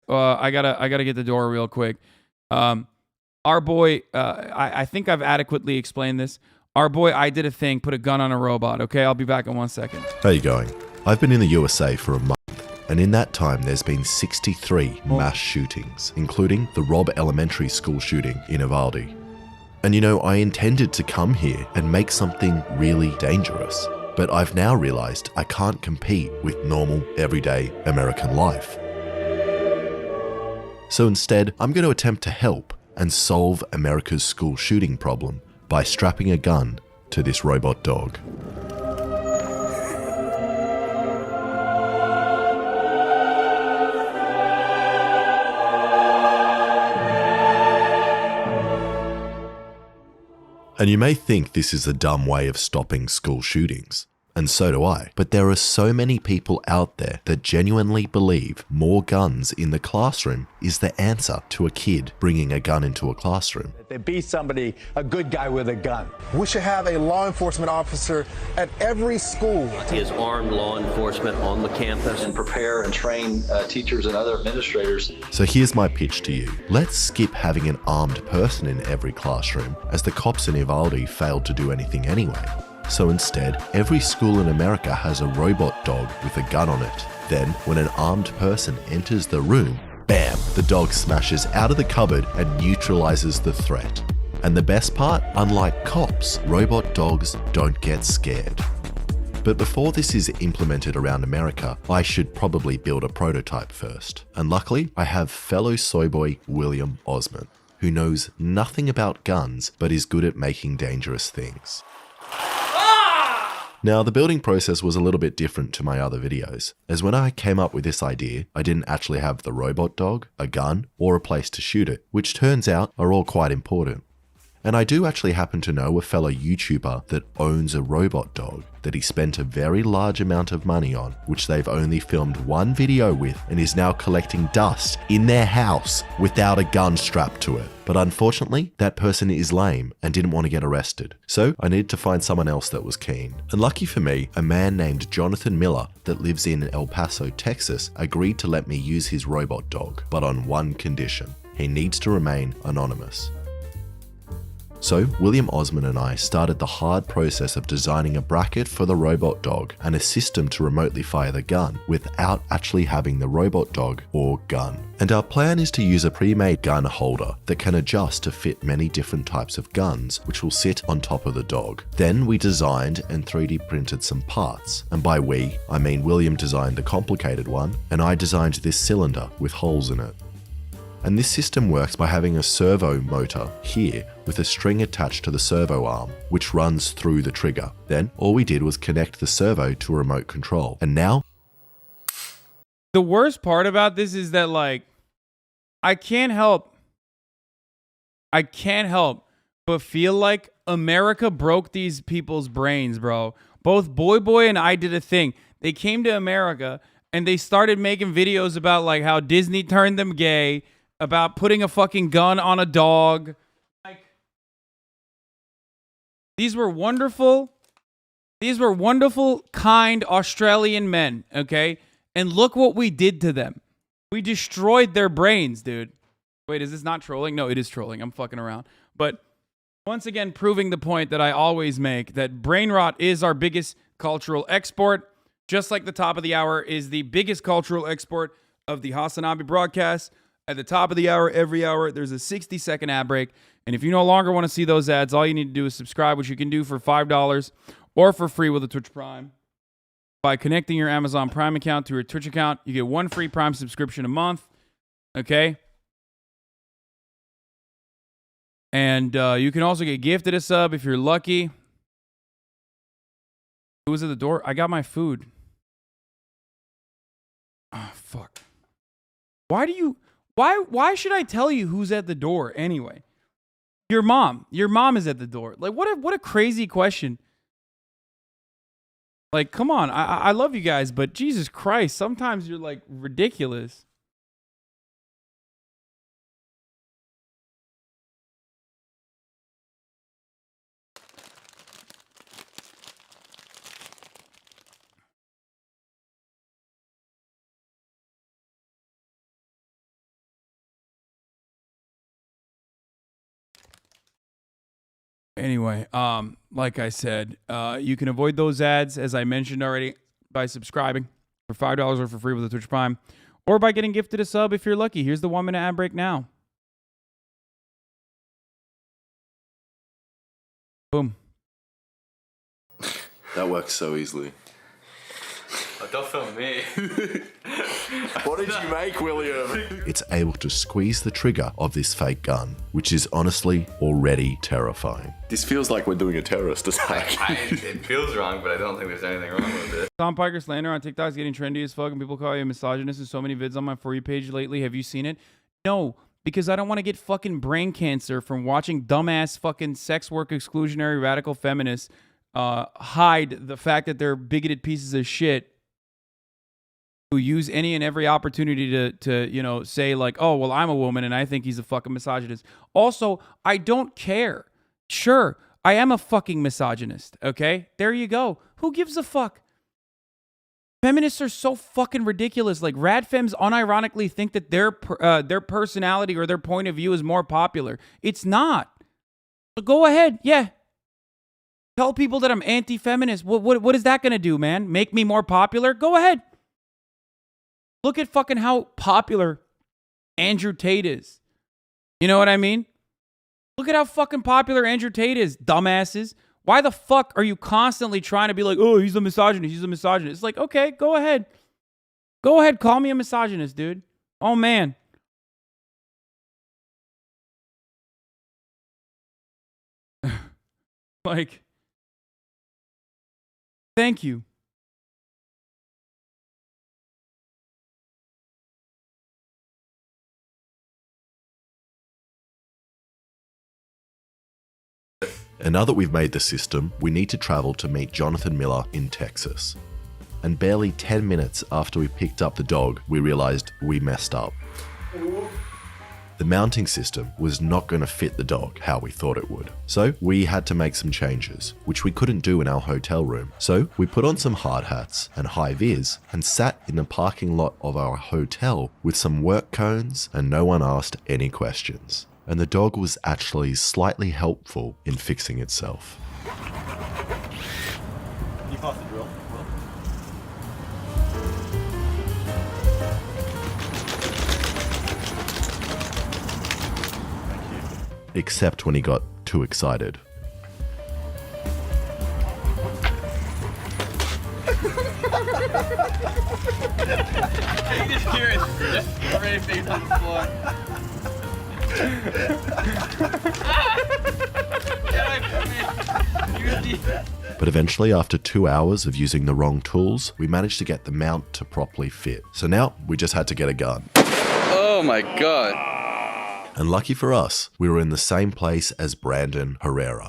I gotta get the door real quick. Our boy, I think I've adequately explained this. Our boy, I did a thing, put a gun on a robot. Okay, I'll be back in 1 second. How you going? I've been in the USA for a month, and in that time there's been 63 mass shootings, including the Robb Elementary School shooting in Uvalde. And you know, I intended to come here and make something really dangerous, but I've now realized I can't compete with normal, everyday American life. So instead, I'm going to attempt to help and solve America's school shooting problem by strapping a gun to this robot dog. And you may think this is a dumb way of stopping school shootings, and so do I, but there are so many people out there that genuinely believe more guns in the classroom is the answer to a kid bringing a gun into a classroom. They beat somebody, a good guy with a gun. We should have a law enforcement officer at every school. Is armed law enforcement on the campus and prepare and train teachers and other administrators. So here's my pitch to you. Let's skip having an armed person in every classroom, as the cops in Uvalde failed to do anything anyway. So instead, every school in America has a robot dog with a gun on it. Then, when an armed person enters the room, bam, the dog smashes out of the cupboard and neutralizes the threat. And the best part, unlike cops, robot dogs don't get scared. But before this is implemented around America, I should probably build a prototype first. And luckily, I have fellow soyboy William Osman, who knows nothing about guns but is good at making dangerous things. Now, the building process was a little bit different to my other videos, as when I came up with this idea, I didn't actually have the robot dog, a gun, or a place to shoot it, which turns out are all quite important. And I do actually happen to know a fellow YouTuber that owns a robot dog that he spent a very large amount of money on, which they've only filmed one video with and is now collecting dust in their house without a gun strapped to it. But unfortunately, that person is lame and didn't want to get arrested. So I needed to find someone else that was keen. And lucky for me, a man named Jonathan Miller that lives in El Paso, Texas, agreed to let me use his robot dog, but on one condition. He needs to remain anonymous. So William Osman and I started the hard process of designing a bracket for the robot dog and a system to remotely fire the gun without actually having the robot dog or gun. And our plan is to use a pre-made gun holder that can adjust to fit many different types of guns, which will sit on top of the dog. Then we designed and 3D printed some parts. And by we, I mean William designed the complicated one, and I designed this cylinder with holes in it. And this system works by having a servo motor here with a string attached to the servo arm, which runs through the trigger. Then all we did was connect the servo to a remote control. And now... The worst part about this is that, like, I can't help but feel like America broke these people's brains, bro. Both Boy and I did a thing. They came to America and they started making videos about, like, how Disney turned them gay, about putting a fucking gun on a dog. Like, these were wonderful, kind Australian men, okay? And look what we did to them. We destroyed their brains, dude. Wait, is this not trolling? No, it is trolling. I'm fucking around. But once again, proving the point that I always make, that brain rot is our biggest cultural export, just like the top of the hour is the biggest cultural export of the HasanAbi broadcast. At the top of the hour, every hour, there's a 60-second ad break. And if you no longer want to see those ads, all you need to do is subscribe, which you can do for $5 or for free with a Twitch Prime. By connecting your Amazon Prime account to your Twitch account, you get one free Prime subscription a month. Okay? And you can also get gifted a sub if you're lucky. Who was at the door? I got my food. Oh, fuck. Why should I tell you who's at the door anyway? Your mom. Your mom is at the door. Like, what a crazy question. Like, come on. I love you guys, but Jesus Christ, sometimes you're, like, ridiculous. Anyway, like I said, you can avoid those ads, as I mentioned already, by subscribing for $5 or for free with the Twitch Prime, or by getting gifted a sub if you're lucky. Here's the 1-minute ad break now. Boom. That works so easily. Oh, don't film me. What did you make, William? It's able to squeeze the trigger of this fake gun, which is honestly already terrifying. This feels like we're doing a terrorist attack. It feels wrong, but I don't think there's anything wrong with it. Hasan Piker slander on TikTok is getting trendy as fuck, and people call you a misogynist in so many vids on my For You page lately. Have you seen it? No, because I don't want to get fucking brain cancer from watching dumbass fucking sex work exclusionary radical feminists hide the fact that they're bigoted pieces of shit who use any and every opportunity to you know, say like, oh, well, I'm a woman and I think he's a fucking misogynist. Also, I don't care. Sure, I am a fucking misogynist, okay? There you go. Who gives a fuck? Feminists are so fucking ridiculous. Like, radfems unironically think that their personality or their point of view is more popular. It's not. So go ahead, yeah. Tell people that I'm anti-feminist. What is that going to do, man? Make me more popular? Go ahead. Look at fucking how popular Andrew Tate is. You know what I mean? Look at how fucking popular Andrew Tate is, dumbasses. Why the fuck are you constantly trying to be like, oh, he's a misogynist, he's a misogynist? It's like, okay, go ahead. Go ahead, call me a misogynist, dude. Oh, man. Like, thank you. And now that we've made the system, we need to travel to meet Jonathan Miller in Texas. And barely 10 minutes after we picked up the dog, we realized we messed up. The mounting system was not going to fit the dog how we thought it would. So we had to make some changes, which we couldn't do in our hotel room. So we put on some hard hats and high vis and sat in the parking lot of our hotel with some work cones, and no one asked any questions. And the dog was actually slightly helpful in fixing itself. You pass the drill. Except when he got too excited. Just hear it. Just already face on the floor. But eventually, after 2 hours of using the wrong tools, we managed to get the mount to properly fit. So now we just had to get a gun. Oh my god. And lucky for us, we were in the same place as Brandon Herrera,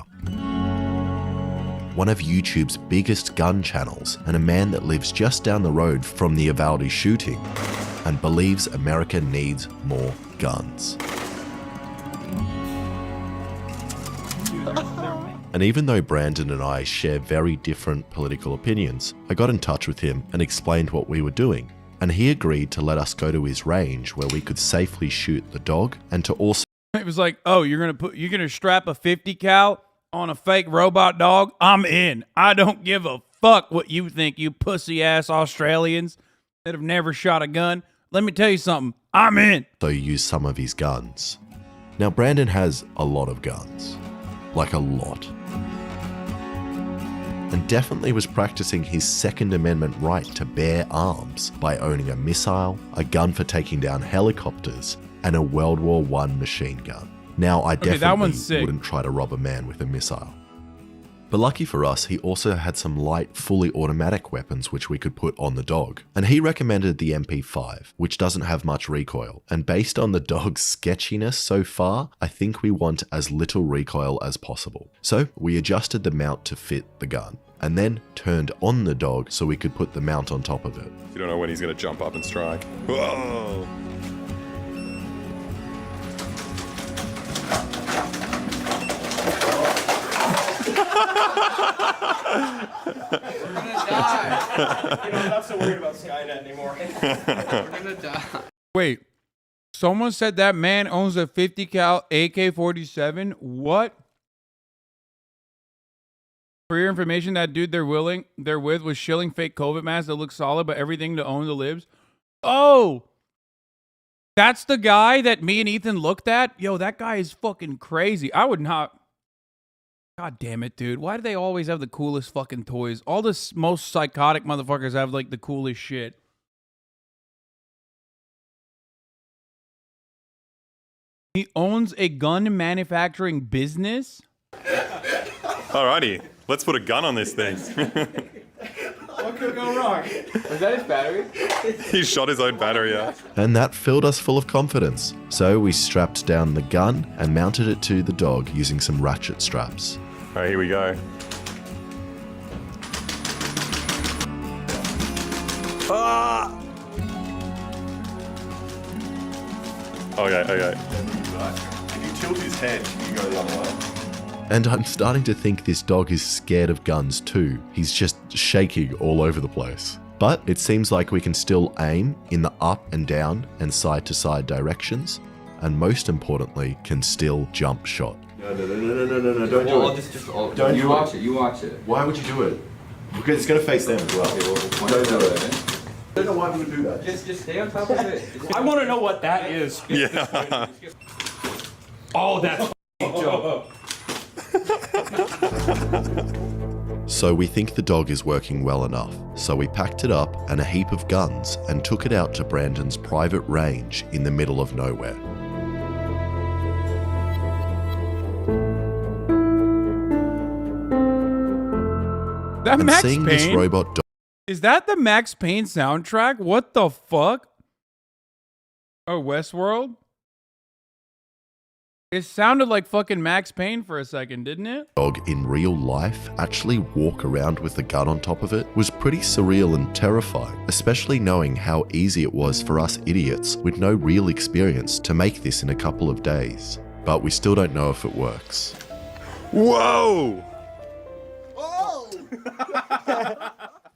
one of YouTube's biggest gun channels, and a man that lives just down the road from the Uvalde shooting and believes America needs more guns. And even though Brandon and I share very different political opinions, I got in touch with him and explained what we were doing. And he agreed to let us go to his range where we could safely shoot the dog, and to also... It was like, oh, you're gonna strap a 50 cal on a fake robot dog? I'm in. I don't give a fuck what you think, you pussy ass Australians that have never shot a gun. Let me tell you something. I'm in. So use some of his guns. Now, Brandon has a lot of guns. Like a lot. And definitely was practicing his Second Amendment right to bear arms by owning a missile, a gun for taking down helicopters, and a World War I machine gun. Now, I definitely wouldn't try to rob a man with a missile. But lucky for us, he also had some light, fully automatic weapons which we could put on the dog. And he recommended the MP5, which doesn't have much recoil. And based on the dog's sketchiness so far, I think we want as little recoil as possible. So we adjusted the mount to fit the gun, and then turned on the dog so we could put the mount on top of it. You don't know when he's going to jump up and strike. Whoa! We're gonna die. You know, I'm not so worried about Skynet anymore. We're gonna die. Wait, someone said that man owns a 50 cal AK-47? What? For your information, that dude they're with was shilling fake COVID masks that look solid, but everything to own the libs. Oh, that's the guy that me and Ethan looked at. Yo, that guy is fucking crazy. I would not. God damn it, dude. Why do they always have the coolest fucking toys? All the most psychotic motherfuckers have like the coolest shit. He owns a gun manufacturing business. Alrighty, let's put a gun on this thing. What could go wrong? Was that his battery? He shot his own battery out. And that filled us full of confidence. So we strapped down the gun and mounted it to the dog using some ratchet straps. Alright, here we go. Ah! Okay. If you tilt his head, you go the other way. And I'm starting to think this dog is scared of guns too. He's just shaking all over the place. But it seems like we can still aim in the up and down and side to side directions. And most importantly, can still jump shot. No, don't do it. Don't you do watch it. it. You watch it. Why would you do it? Because it's going to face them as well. Don't do it. I don't know why we would do that. Just stay on top of it. I want to know what that is. Yeah. Oh, that's dope. So we think the dog is working well enough. So we packed it up and a heap of guns and took it out to Brandon's private range in the middle of nowhere. That And Max seeing this Payne? robot dog Is that the Max Payne soundtrack? What the fuck? Oh, Westworld? It sounded like fucking Max Payne for a second, didn't it? in real life actually walk around with the gun on top of it was pretty surreal and terrifying, especially knowing how easy it was for us idiots with no real experience to make this in a couple of days. But we still don't know if it works. Whoa!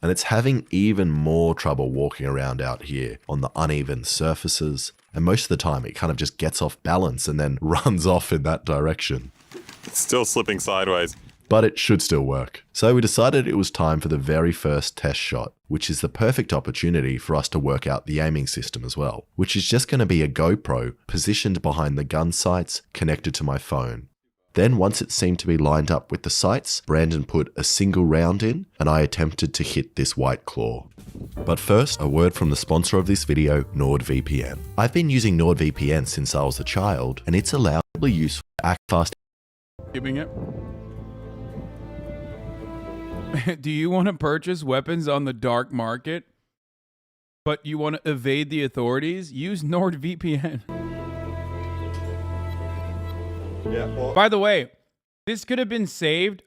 And it's having even more trouble walking around out here on the uneven surfaces. And most of the time it kind of just gets off balance and then runs off in that direction. It's still slipping sideways. But it should still work. So we decided it was time for the very first test shot, which is the perfect opportunity for us to work out the aiming system as well, which is just going to be a GoPro positioned behind the gun sights connected to my phone. Then once it seemed to be lined up with the sights, Brandon put a single round in and I attempted to hit this white claw. But first, a word from the sponsor of this video, NordVPN. I've been using NordVPN since I was a child and it's allowably useful to act fast. Giving it. Do you want to purchase weapons on the dark market, but you want to evade the authorities? Use NordVPN. Yeah. Well, By the way, this could have been saved.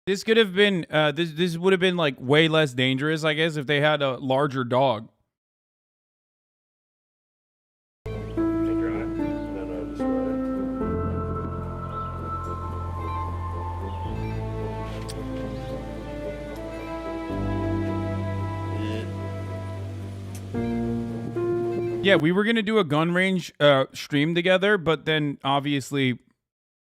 This could have been, this would have been like way less dangerous, I guess, if they had a larger dog. Yeah, we were going to do a gun range stream together, but then obviously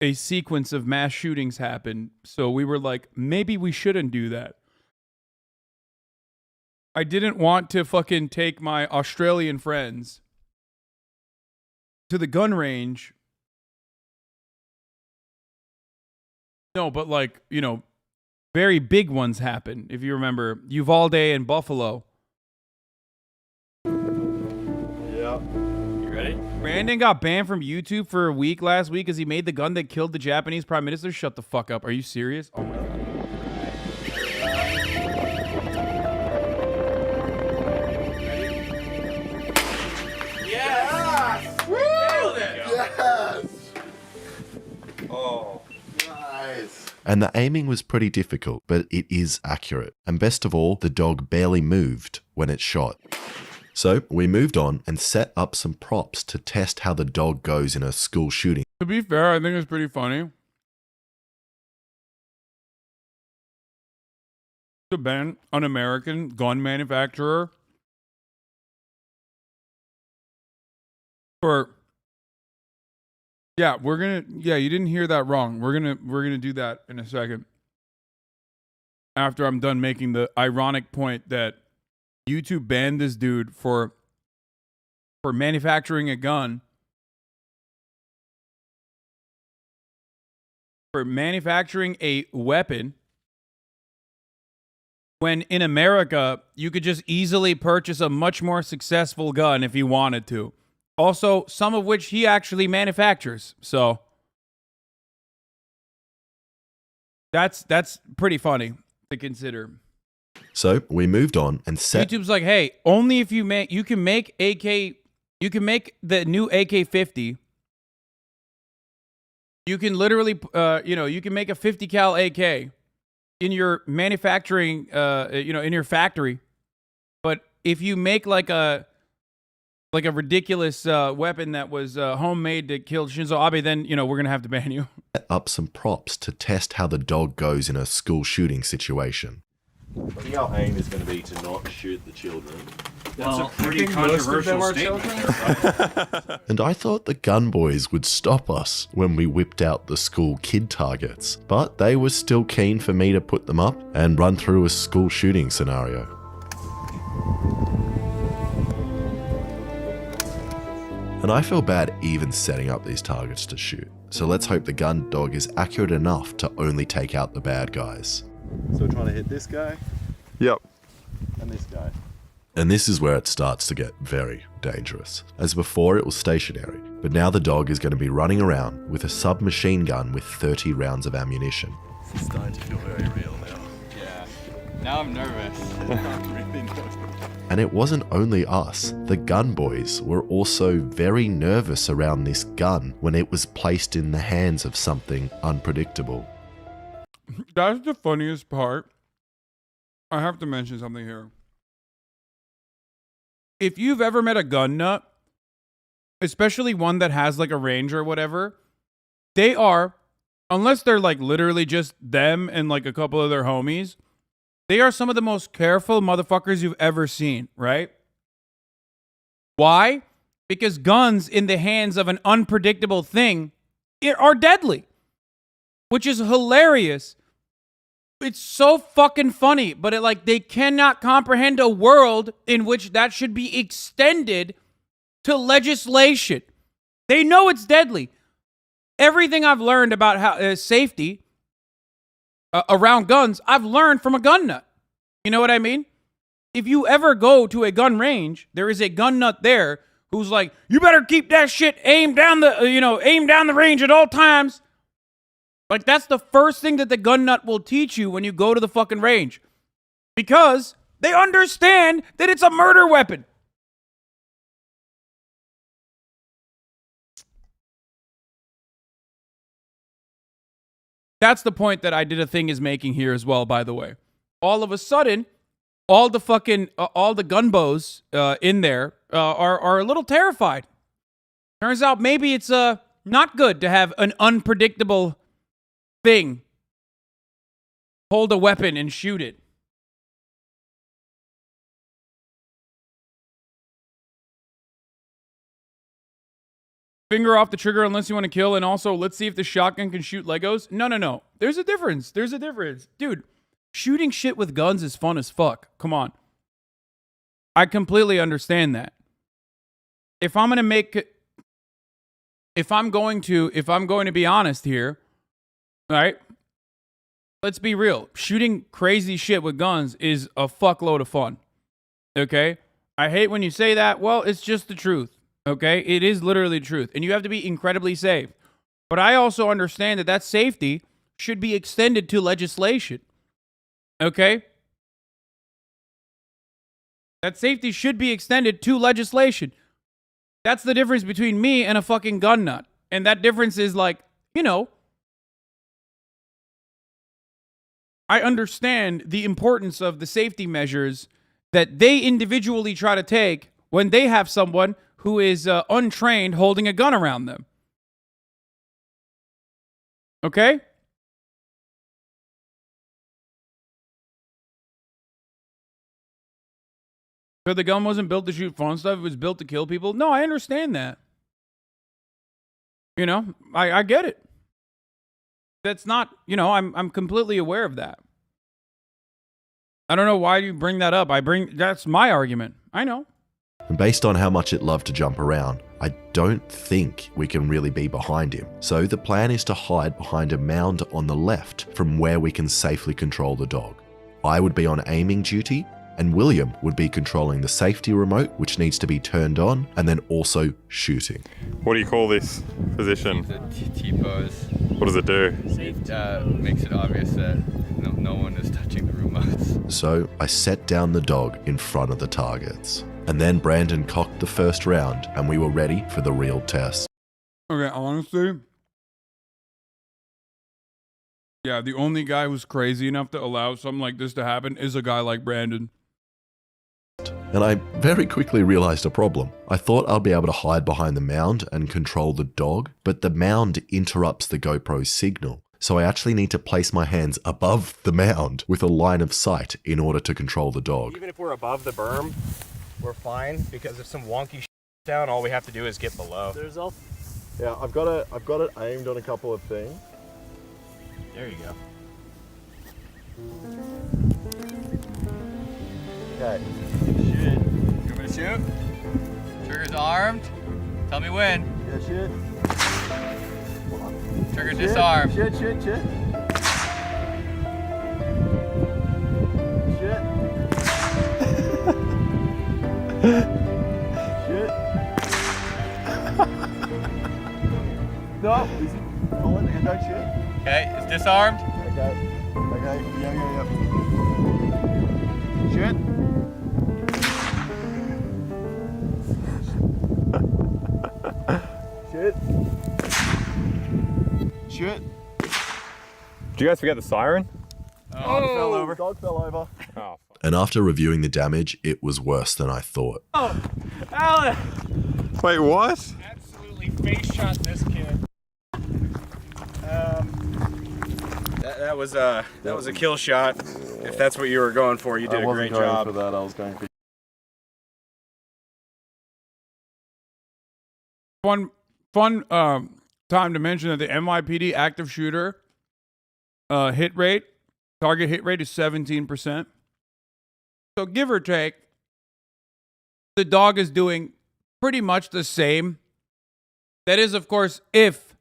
a sequence of mass shootings happened. So we were like, maybe we shouldn't do that. I didn't want to fucking take my Australian friends to the gun range. No, but like, you know, very big ones happened. If you remember, Uvalde and Buffalo. yeah. You ready? Brandon got banned from YouTube for a week last week because he made the gun that killed the Japanese prime minister. Shut the fuck up. Are you serious? Oh my god. Yes! Woo! Yes! Oh. Nice. And the aiming was pretty difficult, but it is accurate. And best of all, the dog barely moved when it shot. So we moved on and set up some props to test how the dog goes in a school shooting. To be fair, I think it's pretty funny to ban an American gun manufacturer for you didn't hear that wrong. We're gonna do that in a second. after I'm done making the ironic point that YouTube banned this dude for manufacturing a gun, for manufacturing a weapon, when in America, you could just easily purchase a much more successful gun if you wanted to. Also, some of which he actually manufactures. So that's pretty funny to consider. So we moved on and set. YouTube's like, hey, only if you can make the new AK-50. You can literally, you can make a 50 cal AK in your manufacturing, in your factory. But if you make like a ridiculous weapon that was homemade to kill Shinzo Abe, then, we're going to have to ban you. Up some props to test how the dog goes in a school shooting situation. I think our aim is going to be to not shoot the children. That's a pretty controversial statement. And I thought the gun boys would stop us when we whipped out the school kid targets, but they were still keen for me to put them up and run through a school shooting scenario. And I feel bad even setting up these targets to shoot, so let's hope the gun dog is accurate enough to only take out the bad guys. So we're trying to hit this guy? Yep. And this guy. And this is where it starts to get very dangerous. As before, it was stationary, but now the dog is going to be running around with a submachine gun with 30 rounds of ammunition. It's starting to feel very real now. Yeah. Now I'm nervous. I'm really nervous. And it wasn't only us. The gun boys were also very nervous around this gun when it was placed in the hands of something unpredictable. That's the funniest part. I have to mention something here. If you've ever met a gun nut, especially one that has like a range or whatever, they are, unless they're like literally just them and like a couple of their homies, they are some of the most careful motherfuckers you've ever seen, right? Why? Because guns in the hands of an unpredictable thing are deadly, which is hilarious. It's so fucking funny, but they cannot comprehend a world in which that should be extended to legislation. They know it's deadly. Everything I've learned about how safety around guns, I've learned from a gun nut. You know what I mean? If you ever go to a gun range, there is a gun nut there who's like, you better keep that shit aimed down the range at all times. Like, that's the first thing that the gun nut will teach you when you go to the fucking range. Because they understand that it's a murder weapon. That's the point that I Did a Thing is making here as well, by the way. All of a sudden, all the gunbows in there are a little terrified. Turns out maybe it's not good to have an unpredictable thing hold a weapon and shoot it. Finger off the trigger unless you want to kill, and also let's see if the shotgun can shoot Legos. No. There's a difference. Dude, shooting shit with guns is fun as fuck. Come on. I completely understand that. If I'm going to be honest here, all right, let's be real. Shooting crazy shit with guns is a fuckload of fun. Okay? I hate when you say that. Well, it's just the truth. Okay? It is literally the truth. And you have to be incredibly safe. But I also understand that safety should be extended to legislation. Okay? That safety should be extended to legislation. That's the difference between me and a fucking gun nut. And that difference is I understand the importance of the safety measures that they individually try to take when they have someone who is untrained holding a gun around them. Okay? So the gun wasn't built to shoot fun stuff, it was built to kill people? No, I understand that. I get it. That's not, I'm completely aware of that. I don't know why you bring that up. That's my argument. I know. And based on how much it loved to jump around, I don't think we can really be behind him. So the plan is to hide behind a mound on the left from where we can safely control the dog. I would be on aiming duty, and William would be controlling the safety remote, which needs to be turned on, and then also shooting. What do you call this position? It's a T-pose. What does it do? It makes it obvious that no one is touching the remotes. So I set down the dog in front of the targets. And then Brandon cocked the first round, and we were ready for the real test. Okay, honestly, yeah, the only guy who's crazy enough to allow something like this to happen is a guy like Brandon. And I very quickly realized a problem. I thought I'd be able to hide behind the mound and control the dog, but the mound interrupts the GoPro's signal. So I actually need to place my hands above the mound with a line of sight in order to control the dog. Even if we're above the berm, we're fine, because if some wonky down, all we have to do is get below. Yeah, I've got it aimed on a couple of things. There you go. Okay. You want me to shoot? Trigger's armed. Tell me when. Yeah, shit. Trigger disarmed. Shit. Shit. No, easy. Pulling and don't shit. Okay, it's disarmed. Okay. Yeah. Shit. Shit. Did you guys forget the siren? Dog fell over. Dog fell over. Oh. And after reviewing the damage, it was worse than I thought. Oh, Alan! Wait, what? Absolutely face shot this kid. That was a kill shot. If that's what you were going for, you did a great job. For that, I was going for. Fun time to mention that the NYPD active shooter target hit rate is 17%. So give or take, the dog is doing pretty much the same. That is, of course, if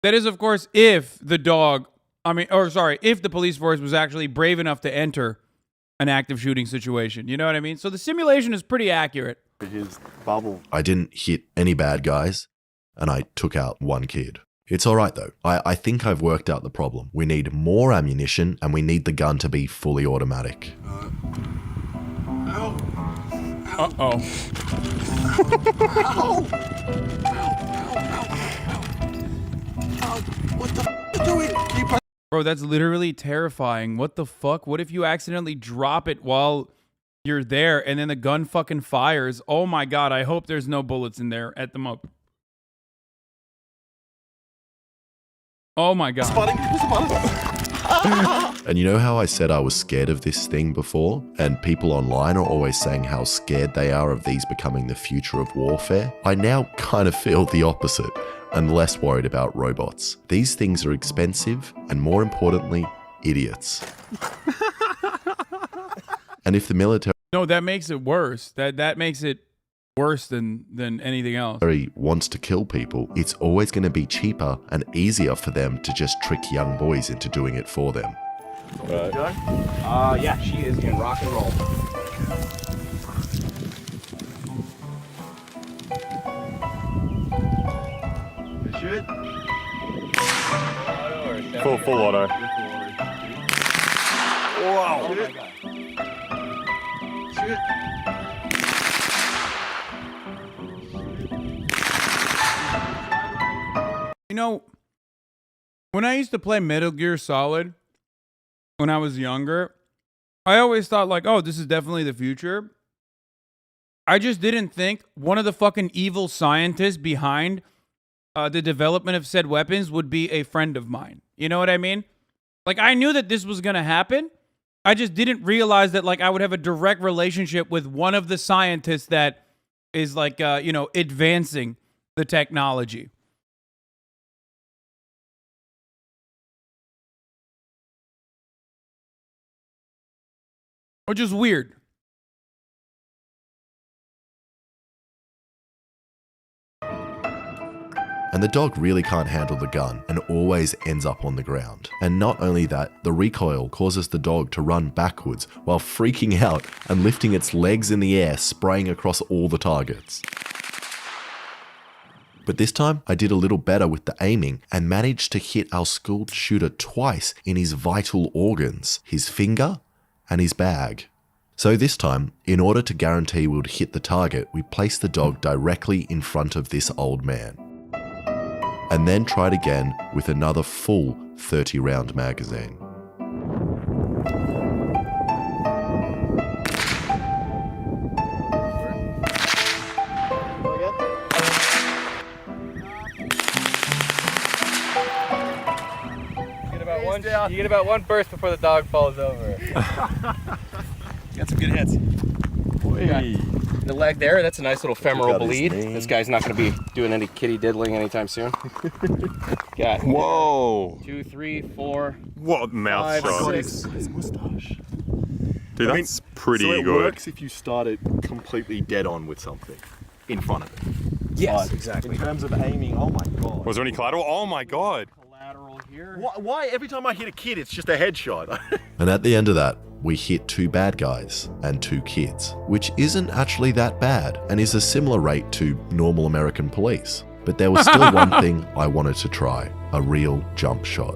the dog, if the police force was actually brave enough to enter an active shooting situation. You know what I mean? So the simulation is pretty accurate. His bubble. I didn't hit any bad guys, and I took out one kid. It's alright though. I think I've worked out the problem. We need more ammunition, and we need the gun to be fully automatic. Uh-oh. What the f*** are you doing? Bro, that's literally terrifying. What the fuck? What if you accidentally drop it while you're there and then the gun fucking fires? Oh my god, I hope there's no bullets in there at the moment. Oh my god. And you know how I said I was scared of this thing before? And people online are always saying how scared they are of these becoming the future of warfare? I now kind of feel the opposite and less worried about robots. These things are expensive and, more importantly, idiots. And if the military No, that makes it worse. That makes it worse than anything else. wants to kill people, it's always going to be cheaper and easier for them to just trick young boys into doing it for them. Yeah, she is in rock and roll. Shit. Full auto. Whoa. Shit. You know, when I used to play Metal Gear Solid when I was younger, I always thought like, oh, this is definitely the future. I just didn't think one of the fucking evil scientists behind the development of said weapons would be a friend of mine. You know what I mean? Like, I knew that this was going to happen. I just didn't realize that, like, I would have a direct relationship with one of the scientists that is, like, advancing the technology. which is weird. And the dog really can't handle the gun and always ends up on the ground. And not only that, the recoil causes the dog to run backwards while freaking out and lifting its legs in the air, spraying across all the targets. But this time, I did a little better with the aiming and managed to hit our school shooter twice in his vital organs, his finger and his bag. So this time, in order to guarantee we would hit the target, we placed the dog directly in front of this old man. And then tried again with another full 30-round magazine. You get about one burst before the dog falls over. Got some good hits. The leg there, that's a nice little femoral bleed. This guy's not going to be doing any kitty diddling anytime soon. Got Whoa. 2, 3, 4. What mouth 5, shot. 6. His mustache. Dude, that's pretty so it good. works if you start it completely dead on with something in front of it. Yes, But exactly. In terms of aiming, oh my god. Was there any collateral? Oh my god. Collateral here. Why every time I hit a kid, it's just a headshot? And at the end of that, we hit 2 bad guys and 2 kids, which isn't actually that bad and is a similar rate to normal American police. But there was still one thing I wanted to try, a real jump shot.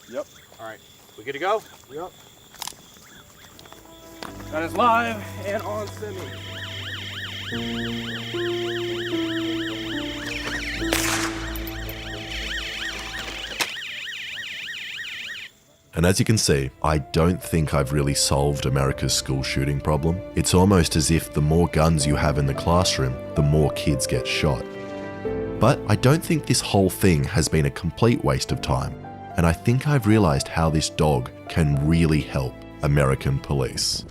Yep. All right. We good to go? Yep. Gun is live and on semi. And as you can see, I don't think I've really solved America's school shooting problem. It's almost as if the more guns you have in the classroom, the more kids get shot. But I don't think this whole thing has been a complete waste of time. And I think I've realized how this dog can really help American police.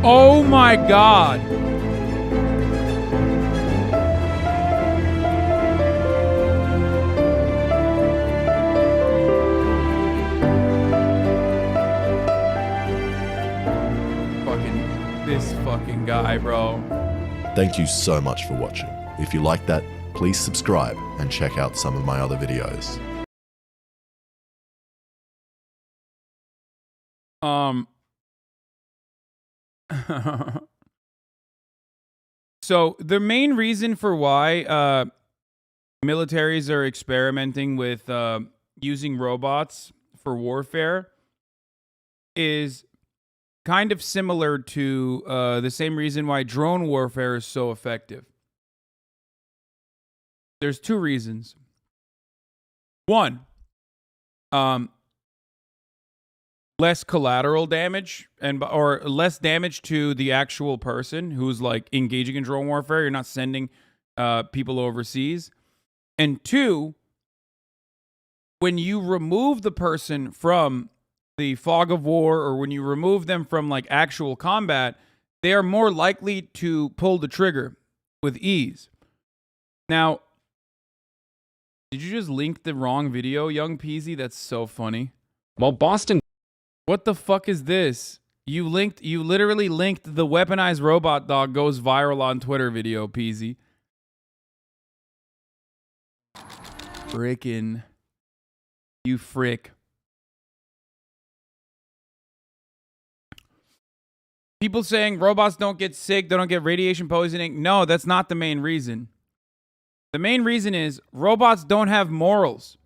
Oh my god. This fucking guy, bro. Thank you so much for watching. If you like that, please subscribe and check out some of my other videos. So the main reason for why militaries are experimenting with using robots for warfare is kind of similar to the same reason why drone warfare is so effective. There's 2 reasons. One, less collateral damage or less damage to the actual person who's like engaging in drone warfare. You're not sending people overseas. And 2, when you remove the person from the fog of war, or when you remove them from like actual combat, they are more likely to pull the trigger with ease. Now, did you just link the wrong video, Young Peasy? That's so funny. Well, Boston. What the fuck is this? You literally linked the weaponized robot dog goes viral on Twitter video, Peasy. Frickin'. You frick. People saying robots don't get sick, they don't get radiation poisoning. No, that's not the main reason. The main reason is robots don't have morals.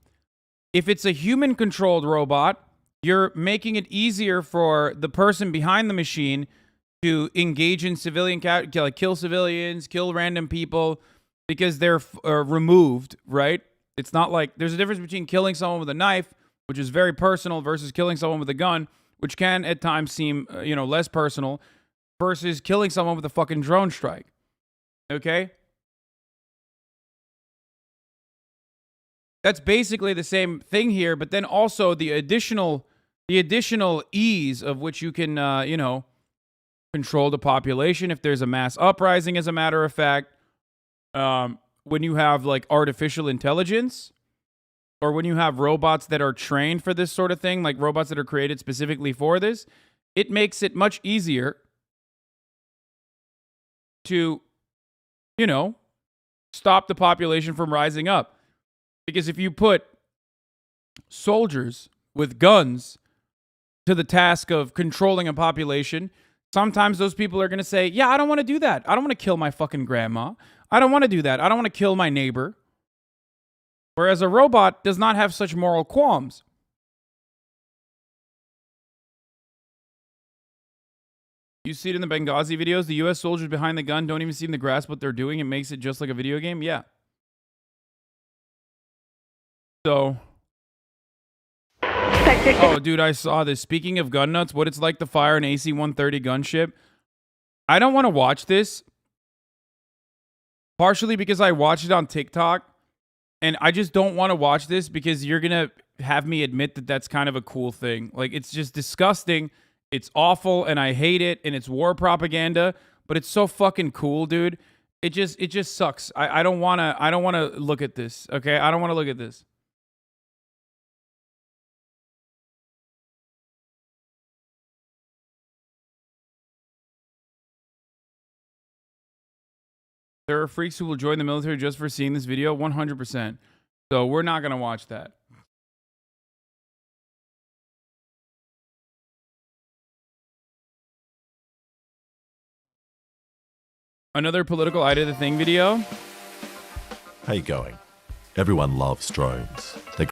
If it's a human-controlled robot, you're making it easier for the person behind the machine to engage in civilian, like kill civilians, kill random people, because they're removed, right? It's not like there's a difference between killing someone with a knife, which is very personal, versus killing someone with a gun, which can at times seem, less personal, versus killing someone with a fucking drone strike. Okay? That's basically the same thing here, but then also the additional ease of which you can, you know, control the population if there's a mass uprising, as a matter of fact. When you have like artificial intelligence, or when you have robots that are trained for this sort of thing, like robots that are created specifically for this, it makes it much easier to, you know, stop the population from rising up. Because if you put soldiers with guns to the task of controlling a population, sometimes those people are going to say, yeah, I don't want to do that. I don't want to kill my fucking grandma. I don't want to do that. I don't want to kill my neighbor. Whereas a robot does not have such moral qualms. You see it in the Benghazi videos. The U.S. soldiers behind the gun don't even seem to grasp what they're doing. It makes it just like a video game. Yeah. So. Oh, dude, I saw this. Speaking of gun nuts, what it's like to fire an AC-130 gunship. I don't want to watch this. Partially because I watched it on TikTok. And I just don't want to watch this because you're going to have me admit that that's kind of a cool thing. Like, it's just disgusting. It's awful, and I hate it, and it's war propaganda, but it's so fucking cool, dude. It just sucks. I don't want to look at this, okay? I don't want to look at this. There are freaks who will join the military just for seeing this video, 100%. So we're not going to watch that. Another political Ida the Thing video. How you going? Everyone loves drones. They're